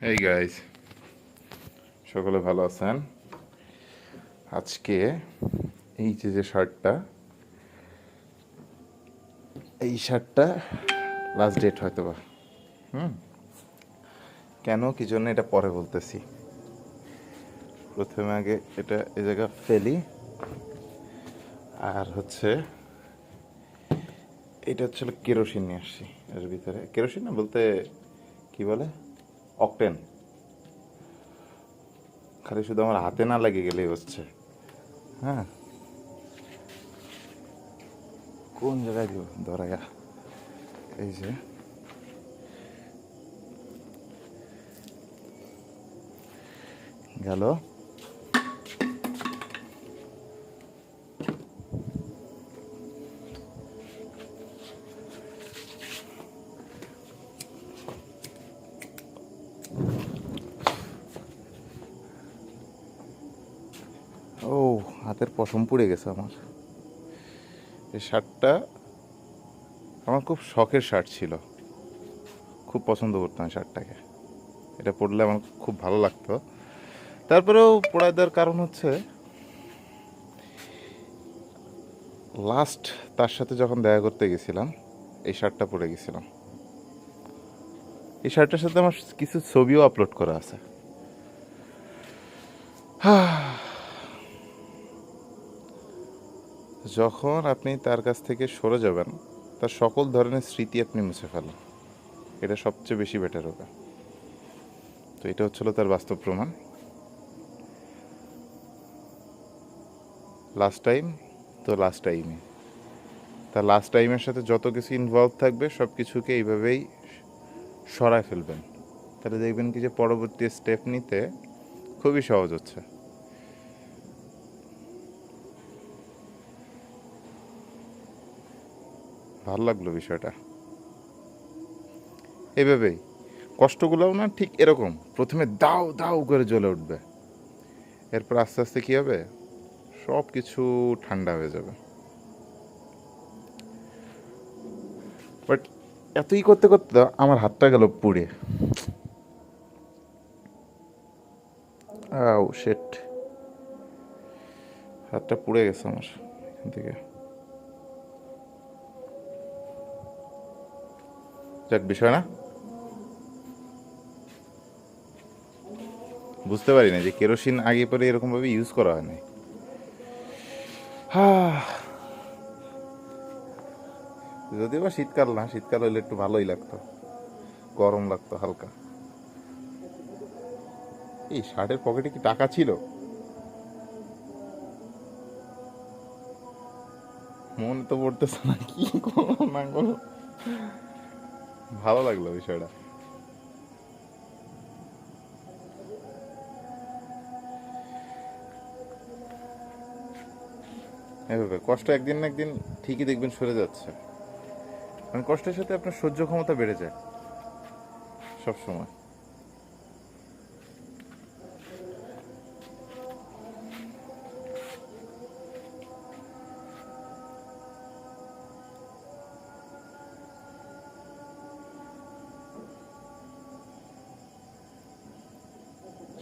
এই গাইস, সকলে ভালো আছেন? আজকে এই যে শার্টটা, এই শার্টটা লাস্ট ডেট হয়তো বা। কেন কি জন্য এটা পরে বলতেছি। প্রথমে আগে এটা এই জায়গা ফেলি। আর হচ্ছে এটা হচ্ছে কেরোসিন নিয়ে আসছি এর ভিতরে। কেরোসিন না বলতে কি বলে, অকটেন। খালি শুধু আমার হাতে না লেগে গেলেই হচ্ছে। হ্যাঁ, কোন জায়গায় দিব ধরাইয়া, এই যে গেল। ও, হাতের পশম পুড়ে গেছে আমার। এই শার্টটা আমার খুব শখের শার্ট ছিল, খুব পছন্দ করতাম শার্টটাকে। এটা পরলে আমার খুব ভালো লাগতো। তারপরেও পড়ায় দেওয়ার কারণ হচ্ছে, লাস্ট তার সাথে যখন দেখা করতে গেছিলাম এই শার্টটা পরে গেছিলাম। এই শার্টটার সাথে আমার কিছু ছবিও আপলোড করা আছে। যখন আপনি তার কাছ থেকে সরে যাবেন, তার সকল ধরনের স্মৃতি আপনি মুছে ফেলেন, এটা সবচেয়ে বেশি বেটার হবে। তো এটা হচ্ছিল তার বাস্তব প্রমাণ। লাস্ট টাইম তো লাস্ট টাইমে, তার লাস্ট টাইমের সাথে যত কিছু ইনভলভ থাকবে সব কিছুকে এইভাবেই সরায় ফেলবেন। তাহলে দেখবেন কি যে পরবর্তী স্টেপ নিতে খুবই সহজ হচ্ছে। ভালো লাগলো বিষয়টা। এভাবেই কষ্টগুলোও না ঠিক এরকম, প্রথমে দাও দাও করে জ্বলে উঠবে, এরপর আস্তে আস্তে কী হবে, সব কিছু ঠান্ডা হয়ে যাবে। বাট এতই করতে করতে আমার হাতটা গেল পুড়ে। আও শেট, হাতটা পুড়ে গেছে আমার এখান থেকে। যাক, বিষয় না। বুঝতে পারি না যে কেরোসিন আগে পরে এরকমভাবে ইউজ করা হয় না। যদিও বা শীতকাল না, শীতকাল হলে একটু ভালোই লাগতো, গরম লাগতো হালকা। এই শার্টের পকেটে কি টাকা ছিল? মনে তো পড়তেছে না, কি করবো না করবো। ভালো লাগলো বিষয়টা। এভাবে কষ্ট একদিন না একদিন ঠিকই দেখবেন সরে যাচ্ছে। কারণ কষ্টের সাথে আপনার সহ্য ক্ষমতা বেড়ে যায় সব সময়।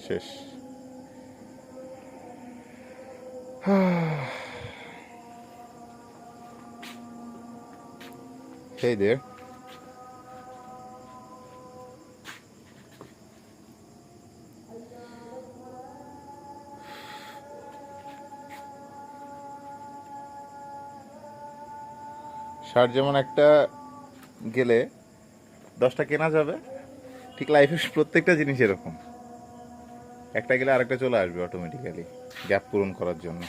শেষ। Hey there. শার্ট যেমন একটা গেলে 10টা কেনা যাবে, ঠিক লাইফের প্রত্যেকটা জিনিস এরকম, একটা গেলে আরেকটা চলে আসবে অটোমেটিক্যালি, গ্যাপ পূরণ করার জন্য।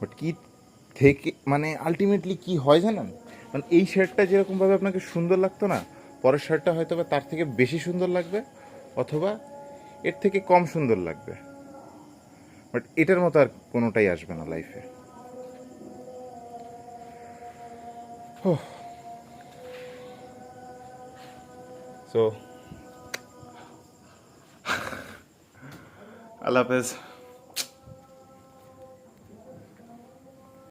বাট কি থেকে মানে আলটিমেটলি কি হয় জানেন, মানে এই শার্টটা যেরকমভাবে আপনাকে সুন্দর লাগতো না, পরের শার্টটা হয়তো বা তার থেকে বেশি সুন্দর লাগবে, অথবা এর থেকে কম সুন্দর লাগবে। বাট এটার মতো আর কোনোটাই আসবে না লাইফে। সো আল্লাহ হাফেজ।